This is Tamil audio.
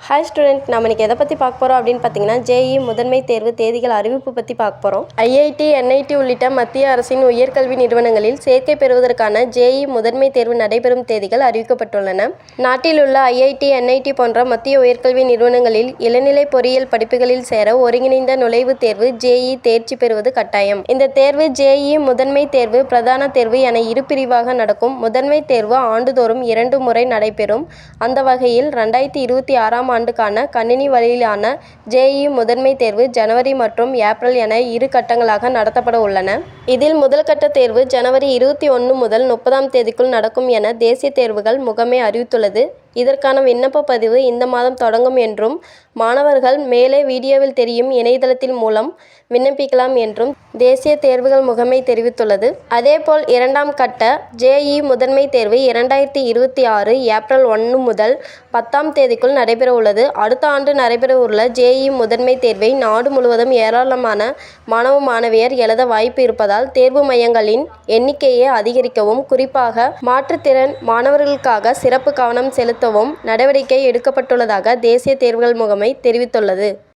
ஹாய் ஸ்டூடெண்ட், நம்ம இன்றைக்கி எதை பற்றி பார்க்க போகிறோம் அப்படின்னு பார்த்தீங்கன்னா, ஜேஇ முதன்மை தேர்வு தேதிகள் அறிவிப்பு பற்றி பார்க்க போகிறோம். ஐஐடி, என்ஐடி உள்ளிட்ட மத்திய அரசின் உயர்கல்வி நிறுவனங்களில் சேர்க்கை பெறுவதற்கான ஜேஇ முதன்மை தேர்வு நடைபெறும் தேதிகள் அறிவிக்கப்பட்டுள்ளன. நாட்டில் உள்ள ஐஐடி, என்ஐடி போன்ற மத்திய உயர்கல்வி நிறுவனங்களில் இளநிலை பொறியியல் படிப்புகளில் சேர ஒருங்கிணைந்த நுழைவுத் தேர்வு ஜேஇ தேர்ச்சி பெறுவது கட்டாயம். இந்த தேர்வு ஜேஇ முதன்மை தேர்வு, பிரதான தேர்வு என இரு பிரிவாக நடக்கும். முதன்மை தேர்வு ஆண்டுதோறும் 2 முறை நடைபெறும். அந்த வகையில் 2026ஆம் ஆண்டுக்கான கணினி வழியிலான ஜேஇ முதன்மை தேர்வு ஜனவரி மற்றும் ஏப்ரல் என 2 கட்டங்களாக நடத்தப்பட உள்ளன. இதில் முதல் கட்ட தேர்வு ஜனவரி 21 முதல் 30ஆம் தேதிக்குள் நடக்கும் என தேசிய தேர்வுகள் முகமை அறிவித்துள்ளது. இதற்கான விண்ணப்ப பதிவு இந்த மாதம் தொடங்கும் என்றும், மாணவர்கள் மேலே வீடியோவில் தெரியும் இணையதளத்தின் மூலம் விண்ணப்பிக்கலாம் என்றும் தேசிய தேர்வுகள் முகமை தெரிவித்துள்ளது. அதேபோல் 2ஆம் கட்ட ஜேஇ முதன்மை தேர்வு 2026 ஏப்ரல் 1 முதல் 10ஆம் தேதிக்குள் நடைபெற உள்ளது. அடுத்த ஆண்டு நடைபெறவுள்ள ஜேஇ முதன்மை தேர்வை நாடு முழுவதும் ஏராளமான மாணவ மாணவியர் எழுத வாய்ப்பு இருப்பதால் தேர்வு மையங்களின் எண்ணிக்கையை அதிகரிக்கவும், குறிப்பாக மாற்றுத்திறன் மாணவர்களுக்காக சிறப்பு கவனம் செலுத்தவும் நடவடிக்கை எடுக்கப்பட்டுள்ளதாக தேசிய தேர்வுகள் முகமை தெரிவித்துள்ளது.